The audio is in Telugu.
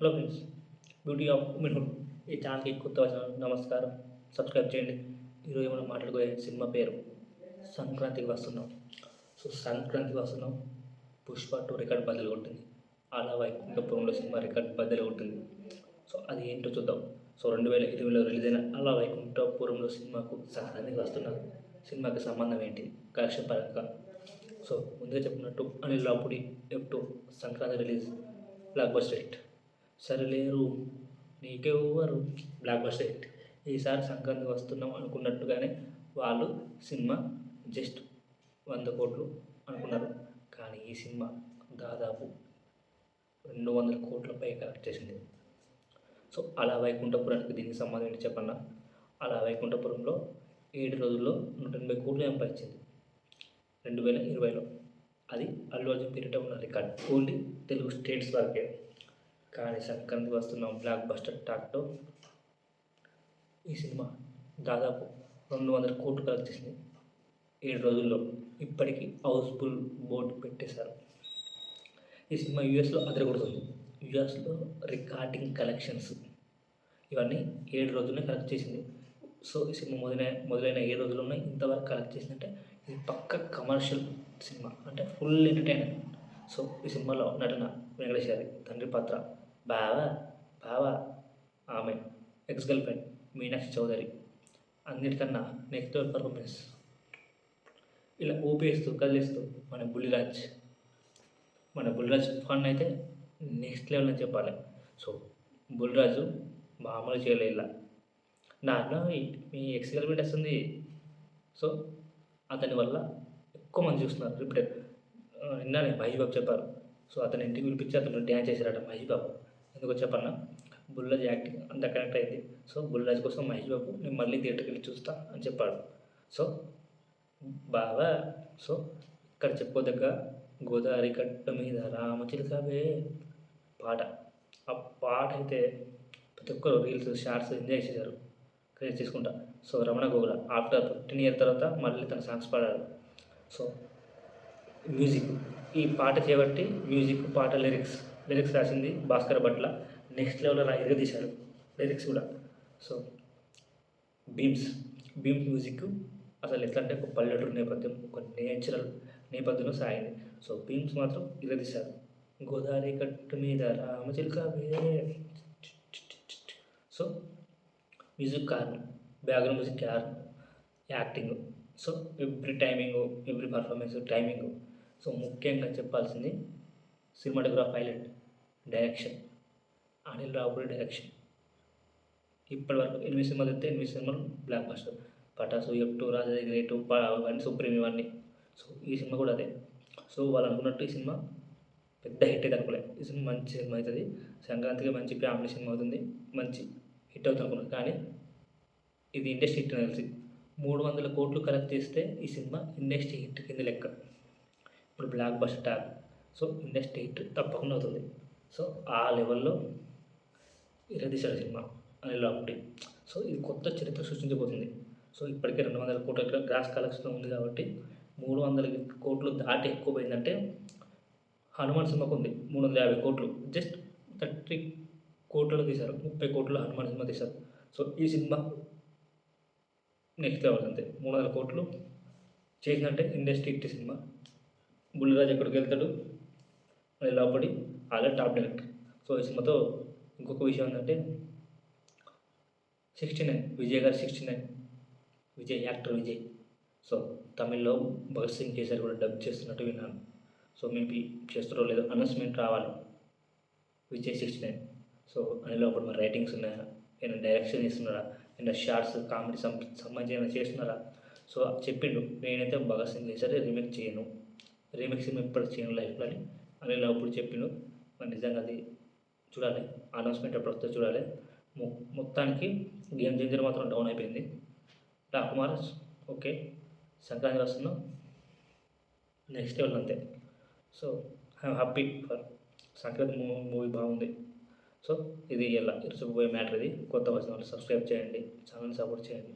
Hello friends, beauty of womanhood ఈ ఛానల్కి కొత్త వచ్చిన నమస్కారం. సబ్స్క్రైబ్ చేయండి. ఈరోజు మనం మాట్లాడుకునే సినిమా పేరు సంక్రాంతికి వస్తున్నాం. సంక్రాంతికి వస్తున్నాం. పుష్ప 2 రికార్డ్ బద్దలు కొట్టింది. అలా వైకుంఠపురంలో సినిమా రికార్డ్ బద్దలు కొట్టింది. అది ఏంటో చూద్దాం. 2020లో రిలీజ్ అయిన అలా వైకుంఠపురంలో సినిమాకు సంక్రాంతికి వస్తున్నారు. సినిమాకి సంబంధం ఏంటి కలెక్షన్ పరంగా? ముందుగా చెప్పినట్టు Anil Ravipudi F2 Sankranti release block buster hit. Sarileru Neekevvaru block buster hit. ఈసారి సంక్రాంతికి వస్తున్నాం అనుకున్నట్టుగానే వాళ్ళు సినిమా జస్ట్ 100 కోట్లు అనుకున్నారు. కానీ ఈ సినిమా దాదాపు 200 కోట్ల పై కలెక్ట్ చేసింది. అలా వైకుంఠపురానికి దీనికి సంబంధం ఏంటి చెప్పన్నా? అలా వైకుంఠపురంలో 7 రోజుల్లో 180 కోట్లు సంపాదించింది 2020లో. అది అల్లు అర్జున్ పీరియడ్ ఉన్న రికార్డ్, ఓన్లీ తెలుగు స్టేట్స్ వరకే. కానీ సంక్రాంతికి వస్తున్న బ్లాక్ బస్టర్ టాక్తో ఈ సినిమా దాదాపు 200 కోట్లు కలెక్ట్ చేసింది 7 రోజుల్లో. ఇప్పటికీ హౌస్ఫుల్ బోర్డు పెట్టేశారు. ఈ సినిమా యూఎస్లో అదరగొడుతుంది. యూఎస్లో రికార్డింగ్ కలెక్షన్స్ ఇవన్నీ 7 రోజుల్లో కలెక్ట్ చేసింది. ఈ సినిమా మొదలైన 7 రోజుల్లోనే ఇంతవరకు కలెక్ట్ చేసిందంటే ఇది పక్క కమర్షియల్ సినిమా, అంటే ఫుల్ ఎంటర్టైన్మెంట్. ఈ సినిమాలో నటన వెంకటేష్ గారి తండ్రి పాత్ర, బావా ఆమె ex girlfriend Meenakshi Chaudhary, అన్నిటికన్నా నెక్స్ట్ లెవెల్ పర్ఫార్మెన్స్. ఇలా ఊపేస్తూ కదిలిస్తూ మన బుల్లిరాజ్ ఫన్ అయితే నెక్స్ట్ లెవెల్ అని చెప్పాలి. బుల్లిరాజు మామూలు చేయలే. ఇలా నాన్న మీ ఎక్స్ గర్ల్ ఫ్రెండ్ వస్తుంది. అతని వల్ల ఎక్కువ మంది చూస్తున్నారు రిపీటెడ్. నిన్ననే మహేష్ బాబు చెప్పారు. అతని ఇంటికి పిలిపించి అతను డ్యాన్స్ చేశారట మహేష్ బాబు. ఎందుకో చెప్పన్నా, బుల్లిరాజ్ యాక్టింగ్ అంత కనెక్ట్ అయింది. బుల్లిరాజ్ కోసం మహేష్ బాబు నేను మళ్ళీ థియేటర్కి వెళ్ళి చూస్తా అని చెప్పాడు. బాగా ఇక్కడ చెప్పుకోదగ్గ గోదావరి గట్టు మీద రామచిలుకవే పాట. ఆ పాట అయితే ప్రతి ఒక్కరు రీల్స్ షార్ట్స్ ఎంజాయ్ చేశారు, క్రియేట్ చేసుకుంటా. రమణ గోగుల ఆఫ్టర్ 15 years తర్వాత మళ్ళీ తన సాంగ్స్ పాడాడు. మ్యూజిక్, ఈ పాట చేయబట్టి మ్యూజిక్, పాట లిరిక్స్ రాసింది భాస్కర్ భట్ల. నెక్స్ట్ లెవెల్లో ఎరగదీశాడు లిరిక్స్ కూడా. బీమ్స్ మ్యూజిక్ అసలు ఎట్లా అంటే ఒక పల్లెటూరు నేపథ్యం, ఒక నేచురల్ నేపథ్యంలో సాగింది. బీమ్స్ మాత్రం ఎరగదీశారు. గోదావరి గట్టు మీద రామచిలుకవే. మ్యూజిక్ కారణం, బ్యాక్గ్రౌండ్ మ్యూజిక్ కారణం, యాక్టింగ్. Every performance timing. ముఖ్యంగా చెప్పాల్సింది cinematograph highlight, direction. Anil Ravipudi direction. ఇప్పటివరకు 8 సినిమాలు అయితే 8 సినిమాలు బ్లాక్ బస్టర్. పటాసు, F2, రాజా గ్రేట్, ఇవన్నీ సుప్రీం ఇవన్నీ. ఈ సినిమా కూడా అదే. వాళ్ళు అనుకున్నట్టు ఈ సినిమా పెద్ద హిట్ అయితే అనుకోలేదు. ఈ సినిమా మంచి సినిమా అవుతుంది, సంక్రాంతికి మంచి ఫ్యామిలీ సినిమా అవుతుంది, మంచి హిట్ అవుతుంది అనుకున్నాను. కానీ ఇది ఇండస్ట్రీ హిట్ అని తెలిసి 300 కోట్లు కలెక్ట్ చేస్తే ఈ సినిమా ఇండస్ట్రీ హిట్ కింద లెక్క. ఇప్పుడు block buster tag. Industry hit తప్పకుండా అవుతుంది. ఆ లెవెల్లో ఎరగదీశాడు సినిమా అనిల్ రావుపూడి. ఇది కొత్త చరిత్ర సృష్టించబోతుంది. ఇప్పటికే 200 కోట్ల గ్రాస్ కలెక్షన్ ఉంది కాబట్టి 300 కోట్లు దాటి ఎక్కువ పోయిందంటే హనుమాన్ సినిమాకు ఉంది 350 కోట్లు. జస్ట్ 30 కోట్లలో తీశారు, 30 కోట్లు హనుమాన్ సినిమా తీశారు. ఈ సినిమా నెక్స్ట్ లెవెల్ అంతే. 300 కోట్లు చేసినట్టే ఇండస్ట్రీ హిట్ సినిమా. బుల్లిరాజ్ ఎక్కడికి వెళ్తాడు, Anil Ravipudi already top director. ఈ సినిమాతో ఇంకొక విషయం ఏంటంటే 69 విజయ్ గారు 69 యాక్టర్ విజయ్. తమిళ్లో భగత్ సింగ్ కేసరి కూడా డబ్ చేస్తున్నట్టు విన్నాను. మేబీ చేస్తారో లేదో అనౌన్స్మెంట్ రావాలి. విజయ్ 69. అనిల్ రావుపూడి మరి రైటింగ్స్ ఉన్నాయా, ఏమైనా డైరెక్షన్ చేస్తున్నారా, ఏమైనా షార్ట్స్ కామెడీ సంబంధించి ఏమైనా చేస్తున్నారా? చెప్పిండు, నేనైతే భగత్ సింగ్ కేసరి రీమేక్ చేయను, రీమేక్ సినిమా ఎప్పటికి చేయను లైఫ్లో అని అనిల్ రావుపూడి చెప్పిండు. మరి నిజంగా అది చూడాలి, అనౌన్స్మెంట్ ఎప్పుడు వస్తుందో చూడాలి. మొత్తానికి గేమ్ చేంజర్ మాత్రం డౌన్ అయిపోయింది. రాకుమార్ ఓకే, సంక్రాంతి వస్తున్నాం నెక్స్ట్ లెవెల్ అంతే. I'm happy for Sankranti movie బాగుంది. ఇది ఇలా ఇరుచుకుపోయే మ్యాటర్. ఇది కొత్త వచ్చిన వాళ్ళు సబ్స్క్రైబ్ చేయండి, ఛానల్ సపోర్ట్ చేయండి.